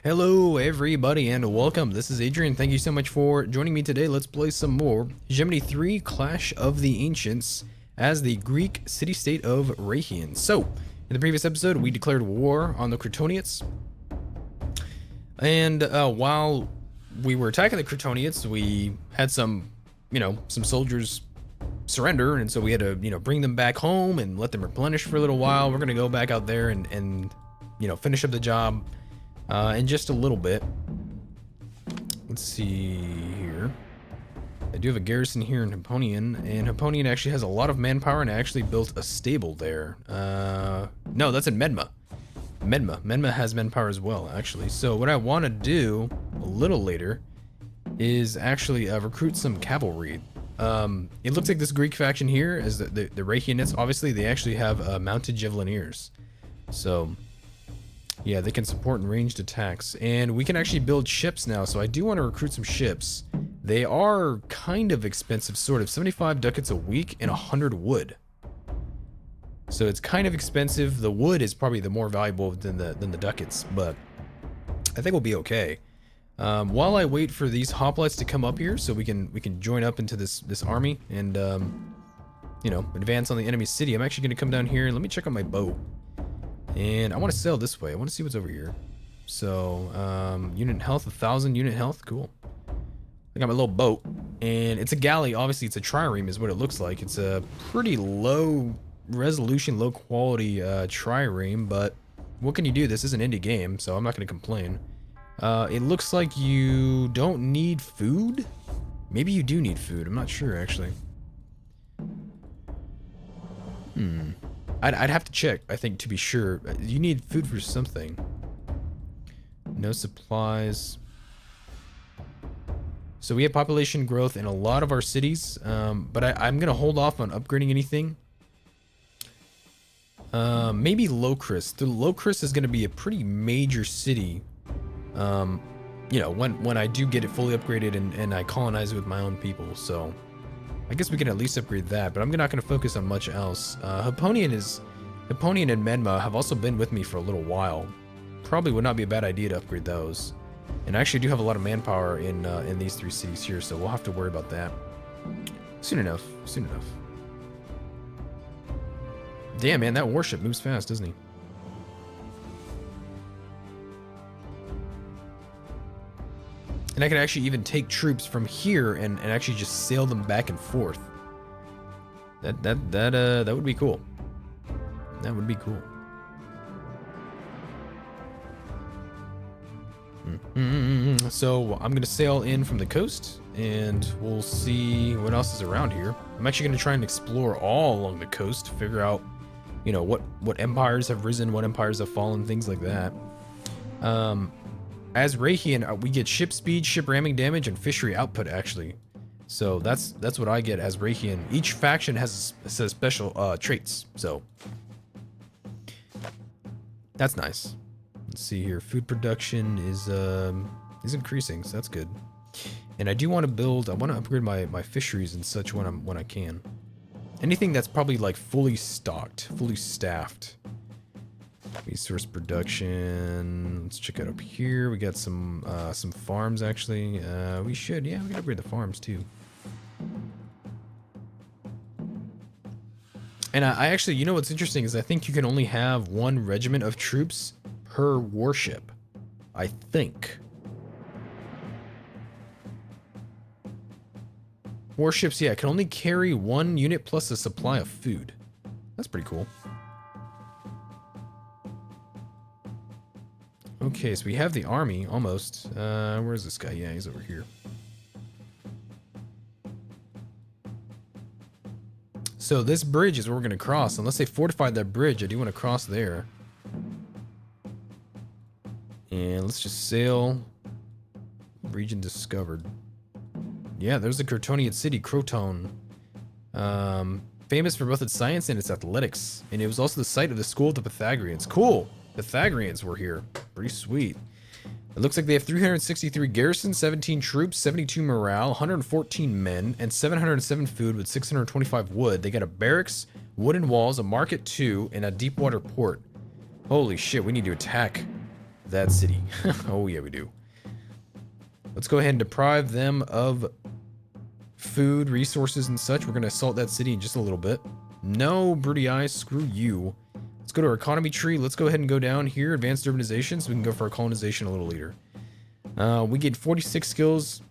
Hello everybody and welcome. This is Adrian. Thank you so much for joining me today. Let's play some more Hegemony III Clash of the Ancients as the Greek city-state of Rhegion. So, in the previous episode, we declared war on the Crotoniates. And while we were attacking the Crotoniates, we had some soldiers surrender, and so we had to, bring them back home and let them replenish for a little while. We're going to go back out there and finish up the job in just a little bit. Let's see here. I do have a garrison here in Hegemony, and Hegemony actually has a lot of manpower, and I actually built a stable there. No, that's in Medma. Medma has manpower as well, actually. So what I want to do a little later is actually recruit some cavalry. It looks like this Greek faction here is the Rhegionists. Obviously, they actually have mounted javelineers. So yeah, they can support ranged attacks, and we can actually build ships now, so I do want to recruit some ships. They are kind of expensive, sort of. 75 ducats a week and 100 wood. So it's kind of expensive. The wood is probably the more valuable than the ducats, but I think we'll be okay. While I wait for these hoplites to come up here, so we can join up into this army and advance on the enemy city, I'm actually going to come down here and let me check on my boat. And I want to sail this way. I want to see what's over here. So, unit health, 1,000 unit health. Cool. I got my little boat, and it's a galley. Obviously, it's a trireme is what it looks like. It's a pretty low resolution, low quality trireme, but what can you do? This is an indie game, so I'm not going to complain. It looks like you don't need food. Maybe you do need food. I'm not sure, actually. I'd have to check, I think, to be sure. You need food for something. No supplies. So we have population growth in a lot of our cities, but I'm going to hold off on upgrading anything. Maybe Locris. The Locris is going to be a pretty major city. When I do get it fully upgraded and I colonize it with my own people, so I guess we can at least upgrade that, but I'm not going to focus on much else. Hegemony and Medma have also been with me for a little while. Probably would not be a bad idea to upgrade those. And I actually do have a lot of manpower in these three cities here, so we'll have to worry about that soon enough. Damn, man, that warship moves fast, doesn't he? And I could actually even take troops from here and actually just sail them back and forth. That would be cool. That would be cool. So I'm gonna sail in from the coast, and we'll see what else is around here. I'm actually gonna try and explore all along the coast, figure out, what empires have risen, what empires have fallen, things like that. As Rhegion, we get ship speed, ship ramming damage, and fishery output, actually. So that's what I get as Rhegion. Each faction has a set of special traits, so that's nice. Let's see here. Food production is increasing, so that's good. And I do want to upgrade my fisheries and such when I can. Anything that's probably like fully stocked, fully staffed. Resource production. Let's check out up here. We got some farms, actually. We can upgrade the farms too. And I actually, what's interesting is I think you can only have one regiment of troops per warship. I think. Warships, yeah, can only carry one unit plus a supply of food. That's pretty cool. Okay, so we have the army, almost. Where's this guy? Yeah, he's over here. So this bridge is where we're going to cross. Unless they fortified that bridge, I do want to cross there. And let's just sail. Region discovered. Yeah, there's the Crotonian city, Croton. Famous for both its science and its athletics. And it was also the site of the school of the Pythagoreans. Cool! Pythagoreans were here. Pretty sweet. It looks like they have 363 garrisons, 17 troops, 72 morale, 114 men, and 707 food with 625 wood. They got a barracks, wooden walls, a market too, and a deep water port. Holy shit, we need to attack that city. Oh yeah, we do. Let's go ahead and deprive them of food, resources, and such. We're going to assault that city in just a little bit. No, Broody Eyes, screw you. Let's go to our economy tree. Let's go ahead and go down here, advanced urbanization, so we can go for our colonization a little later. We get 46 skills,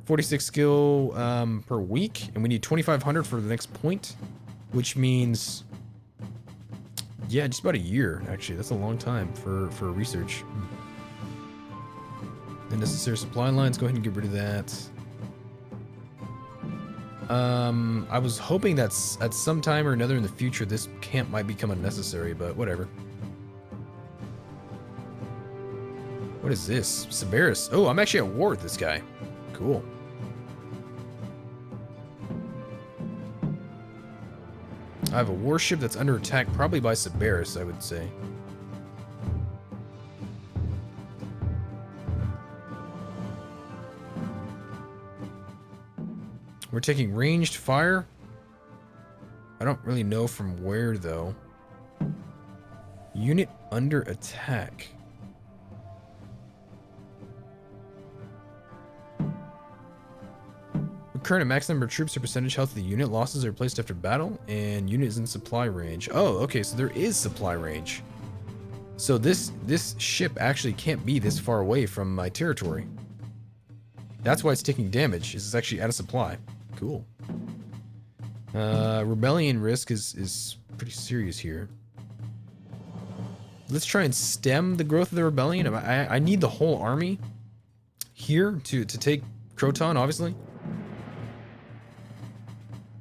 46 skill per week, and we need 2,500 for the next point, which means, yeah, just about a year, actually. That's a long time for research. Unnecessary supply lines, go ahead and get rid of that. I was hoping that at some time or another in the future, this camp might become unnecessary, but whatever. What is this? Severus. Oh, I'm actually at war with this guy. Cool. I have a warship that's under attack, probably by Severus, I would say. We're taking ranged fire. I don't really know from where, though. Unit under attack. Current and max number of troops or percentage health of the unit. Losses are replaced after battle, and unit is in supply range. Oh, okay, so there is supply range. So this ship actually can't be this far away from my territory. That's why it's taking damage. It's actually out of supply. Cool. Rebellion risk is pretty serious here. Let's try and stem the growth of the rebellion. I need the whole army here to take Croton, obviously.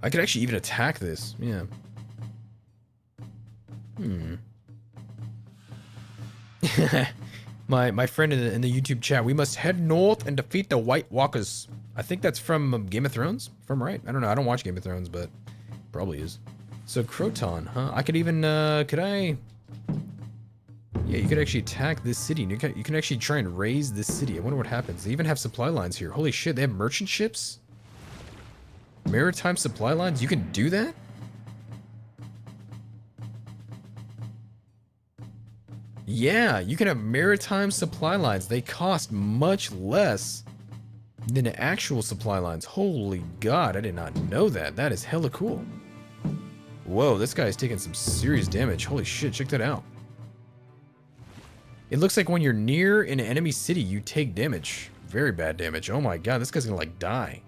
I could actually even attack this. Yeah. My friend in the YouTube chat, we must head north and defeat the White Walkers. I think that's from Game of Thrones, if I'm right. I don't know. I don't watch Game of Thrones, but probably is. So Croton, huh? I could even, could I? Yeah, you could actually attack this city. You can actually try and raise this city. I wonder what happens. They even have supply lines here. Holy shit, they have merchant ships? Maritime supply lines? You can do that? Yeah, you can have maritime supply lines. They cost much less than the actual supply lines. Holy God, I did not know that. That is hella cool. Whoa, this guy is taking some serious damage. Holy shit, check that out. It looks like when you're near an enemy city, you take damage. Very bad damage. Oh my God, this guy's gonna like die.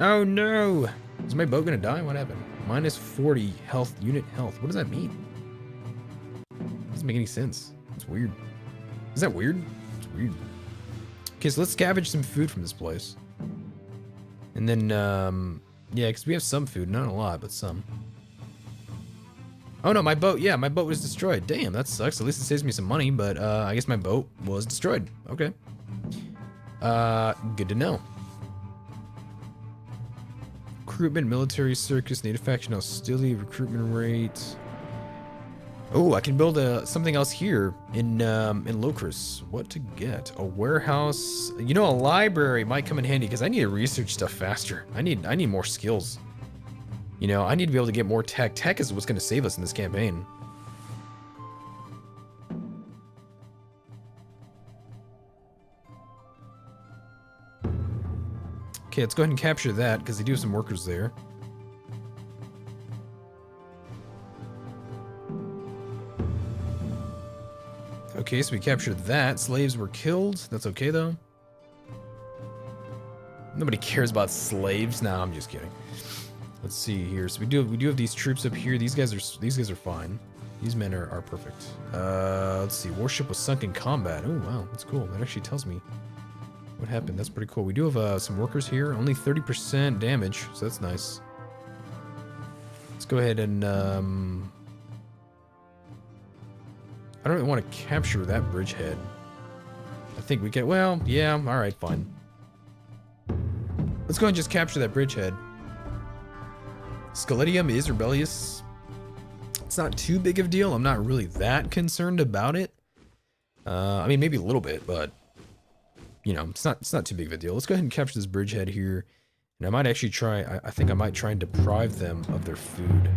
Oh no! Is my boat gonna die? What happened? Minus 40 health, unit health. What does that mean? Doesn't make any sense. It's weird. Is that weird? It's weird. Okay, so let's scavenge some food from this place. And then, yeah, because we have some food. Not a lot, but some. Oh no, my boat. Yeah, my boat was destroyed. Damn, that sucks. At least it saves me some money, but I guess my boat was destroyed. Okay. Good to know. Recruitment, military circus, native faction hostility, recruitment rate. Oh, I can build something else here in Locris. What to get? A warehouse. You know, a library might come in handy because I need to research stuff faster. I need more skills. You know, I need to be able to get more tech. Tech is what's going to save us in this campaign. Okay, let's go ahead and capture that because they do have some workers there. Okay, so we captured that. Slaves were killed. That's okay though. Nobody cares about slaves. Nah, I'm just kidding. Let's see here. So we do have these troops up here. These guys are fine. These men are perfect. Let's see. Warship was sunk in combat. Oh wow, that's cool. That actually tells me what happened. That's pretty cool. We do have some workers here. Only 30% damage, so that's nice. Let's go ahead and I don't really want to capture that bridgehead. I think we can. Well, yeah. All right, fine. Let's go ahead and just capture that bridgehead. Skeletium is rebellious. It's not too big of a deal. I'm not really that concerned about it. I mean, maybe a little bit, but you know, it's not too big of a deal. Let's go ahead and capture this bridgehead here, and I might actually try. I think I might try and deprive them of their food.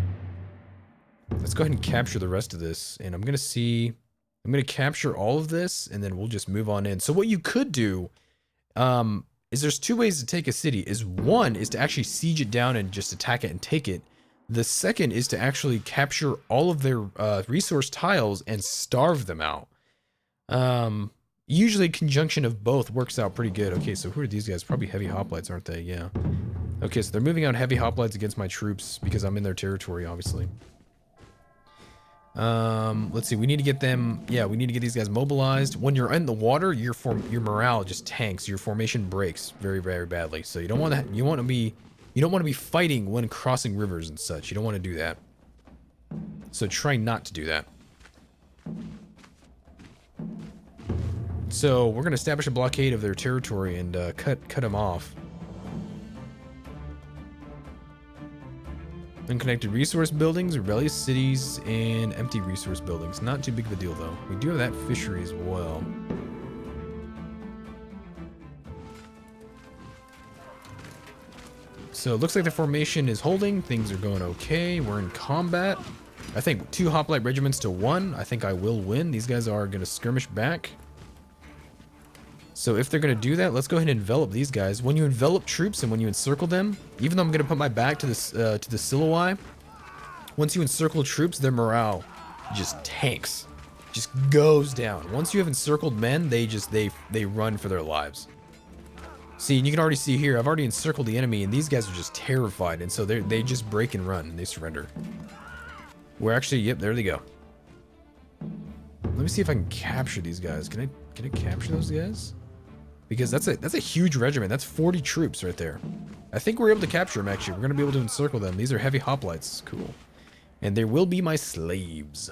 Let's go ahead and capture the rest of this, and I'm gonna see. I'm going to capture all of this, and then we'll just move on in. So what you could do is there's two ways to take a city. One is to actually siege it down and just attack it and take it. The second is to actually capture all of their resource tiles and starve them out. Usually conjunction of both works out pretty good. Okay, so who are these guys? Probably heavy hoplites, aren't they? Yeah. Okay, so they're moving out heavy hoplites against my troops because I'm in their territory, obviously. Let's see. We need to get them. Yeah, we need to get these guys mobilized. When you're in the water, your morale just tanks. Your formation breaks very, very badly. So you don't want to. You don't want to be fighting when crossing rivers and such. You don't want to do that. So try not to do that. So we're gonna establish a blockade of their territory and cut them off. Unconnected resource buildings, rebellious cities, and empty resource buildings. Not too big of a deal though. We do have that fishery as well. So it looks like the formation is holding. Things are going okay. We're in combat. I think 2 hoplite regiments to 1. I think I will win. These guys are gonna skirmish back. So if they're going to do that, let's go ahead and envelop these guys. When you envelop troops and when you encircle them, even though I'm going to put my back to this to the Siloi, once you encircle troops, their morale just tanks, just goes down. Once you have encircled men, they run for their lives. See, and you can already see here, I've already encircled the enemy, and these guys are just terrified, and so they just break and run, and they surrender. We're actually, yep, there they go. Let me see if I can capture these guys. Can I capture those guys? Because that's a huge regiment. That's 40 troops right there. I think we're able to capture them, actually. We're going to be able to encircle them. These are heavy hoplites. Cool. And they will be my slaves.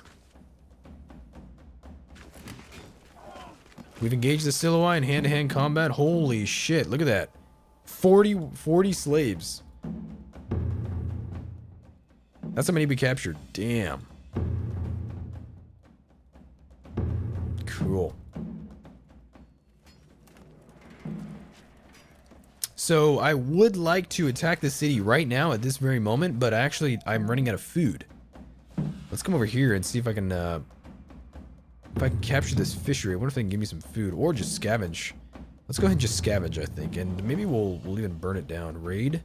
We've engaged the Siloi in hand-to-hand combat. Holy shit, look at that. 40 slaves. That's how many we captured. Damn. Cool. So I would like to attack the city right now at this very moment, but actually I'm running out of food. Let's come over here and see if I can capture this fishery. I wonder if they can give me some food or just scavenge. Let's go ahead and just scavenge, I think, and maybe we'll even burn it down. Raid.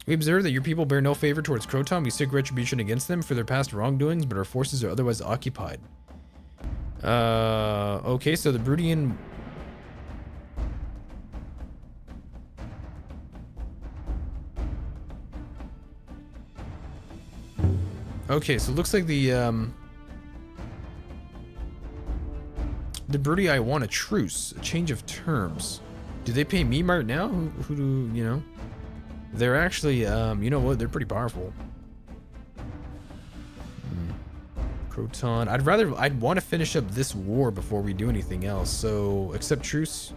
We observe that your people bear no favor towards Croton. We seek retribution against them for their past wrongdoings, but our forces are otherwise occupied. Okay, so the Rhegion... Okay, so it looks like the Brudii want a truce, a change of terms. Do they pay me right now? Who do, you know? They're actually, you know what? They're pretty powerful. Croton. I'd want to finish up this war before we do anything else. So, accept truce.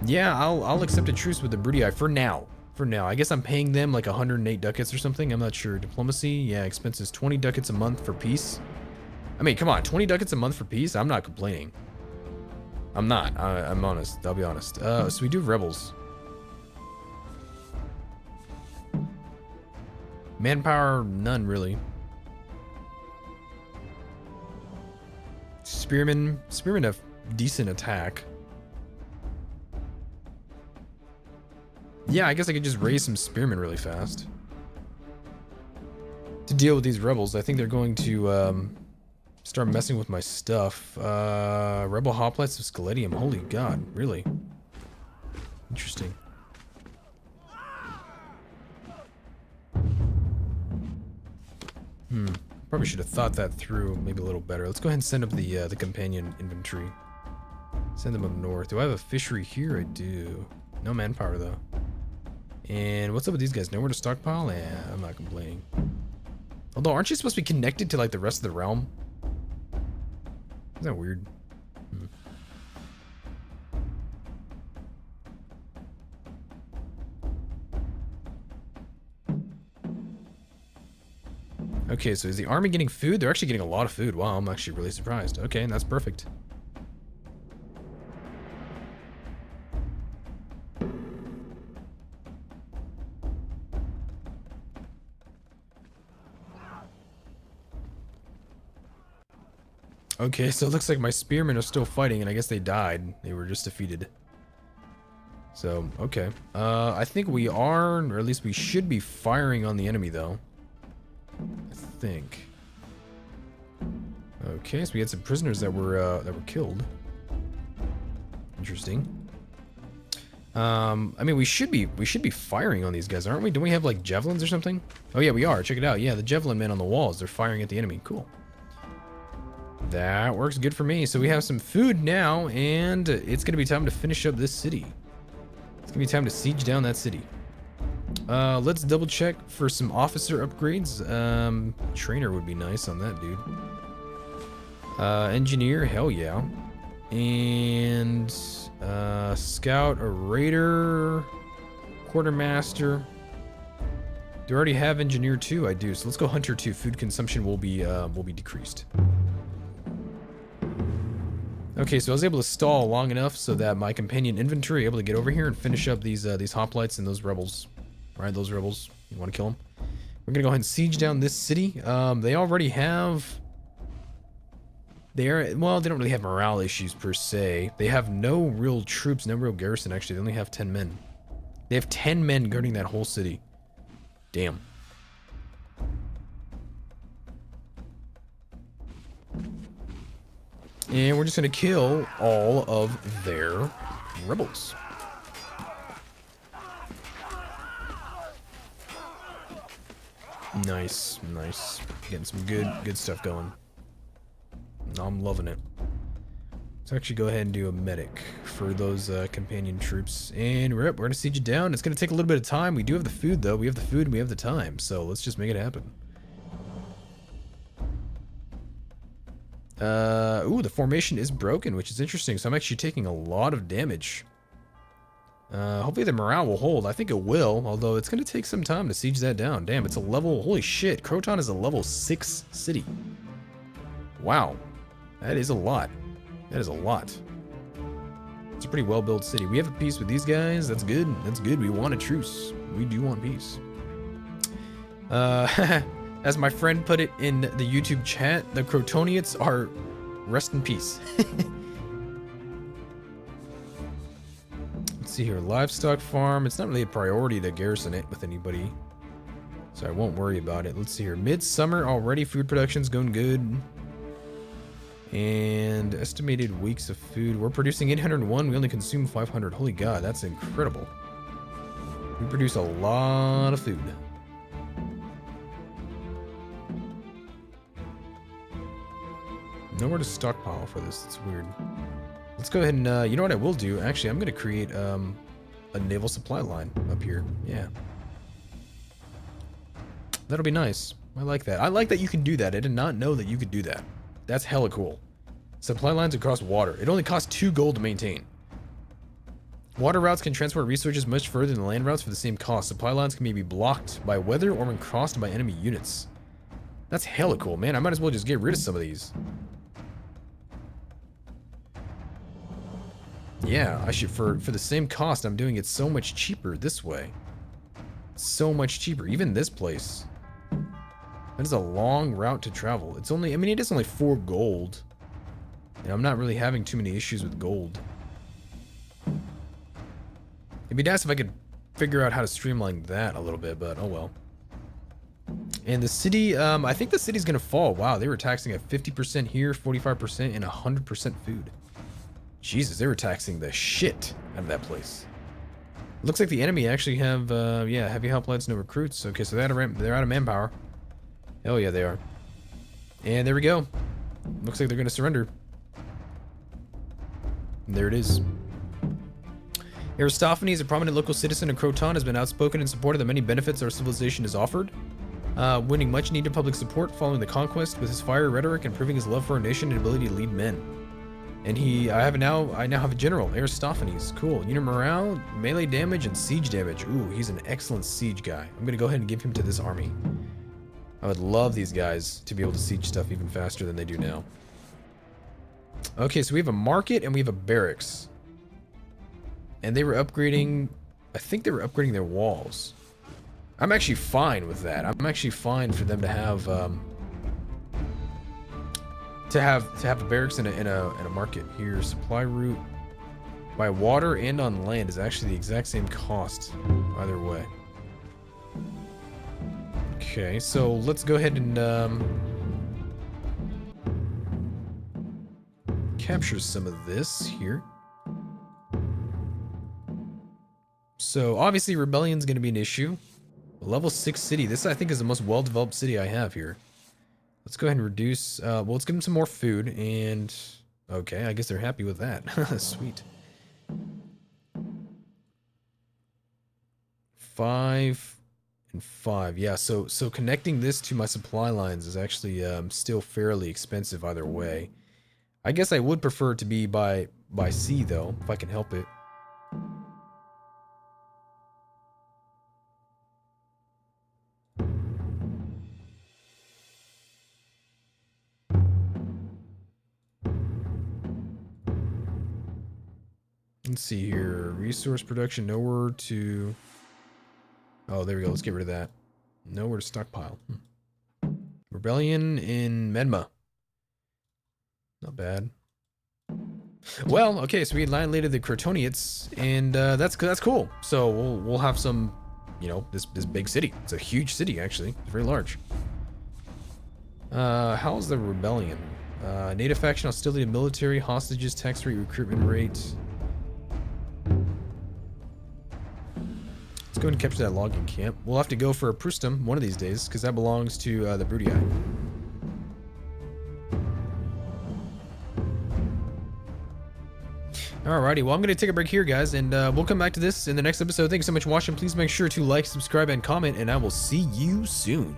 Yeah, I'll accept a truce with the Brudii for now. For now. I guess I'm paying them like 108 ducats or something. I'm not sure. Diplomacy. Yeah, expenses 20 ducats a month for peace. I mean, come on, 20 ducats a month for peace? I'm not complaining. I'm not. I'm honest. I'll be honest. So we do have rebels. Manpower, none really. Spearmen have decent attack. Yeah, I guess I could just raise some spearmen really fast to deal with these rebels. I think they're going to start messing with my stuff. Rebel hoplites of Scaledium. Holy god, really? Interesting. Probably should have thought that through maybe a little better. Let's go ahead and send up the companion infantry. Send them up north. Do I have a fishery here? I do. No manpower though. And what's up with these guys? Nowhere to stockpile? Yeah, I'm not complaining. Although, aren't you supposed to be connected to like the rest of the realm? Isn't that weird? Okay, so is the army getting food? They're actually getting a lot of food. Wow, I'm actually really surprised. Okay, that's perfect. Okay, so it looks like my spearmen are still fighting, and I guess they died. They were just defeated. So, okay. I think we are, or at least we should be firing on the enemy, though. I think. Okay, so we had some prisoners that were killed. Interesting. I mean, we should be firing on these guys, aren't we? Don't we have like javelins or something? Oh yeah, we are. Check it out. Yeah, the javelin men on the walls, they're firing at the enemy. Cool. That works good for me. So we have some food now, and it's gonna be time to finish up this city. It's gonna be time to siege down that city. Let's double check for some officer upgrades. Trainer would be nice on that dude. Engineer, hell yeah. And scout, a raider, quartermaster. Do I already have engineer 2? I do. So let's go hunter 2. Food consumption will be decreased. Okay, so I was able to stall long enough so that my companion infantry able to get over here and finish up these hoplites and those rebels. All right, those rebels. You want to kill them? We're gonna go ahead and siege down this city. They already have. Well, they don't really have morale issues per se. They have no real troops, no real garrison, actually. They only have 10 men. They have 10 men guarding that whole city. Damn. And we're just going to kill all of their rebels. Nice, nice. Getting some good stuff going. I'm loving it. Let's actually go ahead and do a medic for those companion troops. And we're going to siege it down. It's going to take a little bit of time. We do have the food, though. We have the food and we have the time. So let's just make it happen. Ooh, the formation is broken, which is interesting. So I'm actually taking a lot of damage. Hopefully the morale will hold. I think it will, although it's going to take some time to siege that down. Damn, it's a level... Holy shit, Croton is a level 6 city. Wow. That is a lot. That is a lot. It's a pretty well-built city. We have a peace with these guys. That's good. That's good. We want a truce. We do want peace. As my friend put it in the YouTube chat, the Crotoniates are rest in peace. Let's see here. Livestock farm. It's not really a priority to garrison it with anybody, so I won't worry about it. Let's see here. Midsummer already. Food production's going good. And estimated weeks of food. We're producing 801. We only consume 500. Holy God, that's incredible. We produce a lot of food. Nowhere to stockpile for this. It's weird. Let's go ahead and, you know what I will do? Actually, I'm going to create a naval supply line up here. Yeah. That'll be nice. I like that. I like that you can do that. I did not know that you could do that. That's hella cool. Supply lines across water. It only costs 2 gold to maintain. Water routes can transport resources much further than land routes for the same cost. Supply lines can be blocked by weather or when crossed by enemy units. That's hella cool, man. I might as well just get rid of some of these. Yeah, I should, for the same cost, I'm doing it so much cheaper this way. So much cheaper. Even this place. That is a long route to travel. It's only, I mean, it is only 4 gold. And I'm not really having too many issues with gold. It'd be nice if I could figure out how to streamline that a little bit, but oh well. And the city, I think the city's gonna fall. Wow, they were taxing at 50% here, 45%, and 100% food. Jesus, they were taxing the shit out of that place. Looks like the enemy actually have, yeah, heavy hoplites, no recruits. Okay, so they're out of manpower. Hell yeah, they are. And there we go. Looks like they're gonna surrender. And there it is. Aristophanes, a prominent local citizen of Croton, has been outspoken in support of the many benefits our civilization has offered, winning much needed public support following the conquest with his fire rhetoric and proving his love for our nation and ability to lead men. And I now have a general, Aristophanes. Cool. Unit morale, melee damage, and siege damage. Ooh, he's an excellent siege guy. I'm gonna go ahead and give him to this army. I would love these guys to be able to siege stuff even faster than they do now. Okay, so we have a market and we have a barracks. And they were upgrading, I think they were upgrading their walls. I'm actually fine with that. I'm actually fine for them to have, to have a barracks and a market here. Supply route by water and on land is actually the exact same cost either way. Okay, so let's go ahead and capture some of this here. So obviously Rebellion's going to be an issue. Level 6 city. This I think is the most well-developed city I have here. Let's go ahead and reduce. Well, let's give them some more food and okay, I guess they're happy with that. Sweet. 5 and 5. Yeah, so connecting this to my supply lines is actually still fairly expensive either way. I guess I would prefer it to be by sea though, if I can help it. Let's see here. Resource production, nowhere to... Oh, there we go. Let's get rid of that. Nowhere to stockpile. Rebellion in Medma. Not bad. Well, okay, so we annihilated the Crotoniates, and that's cool. So we'll have some, you know, this big city. It's a huge city, actually. It's very large. How's the rebellion? Native faction, hostility to military, hostages, tax rate, recruitment rate. Let's go ahead and capture that logging camp. We'll have to go for a Prustum one of these days, because that belongs to the Brudii. Alrighty, well, I'm going to take a break here, guys, and we'll come back to this in the next episode. Thank you so much for watching. Please make sure to like, subscribe, and comment, and I will see you soon.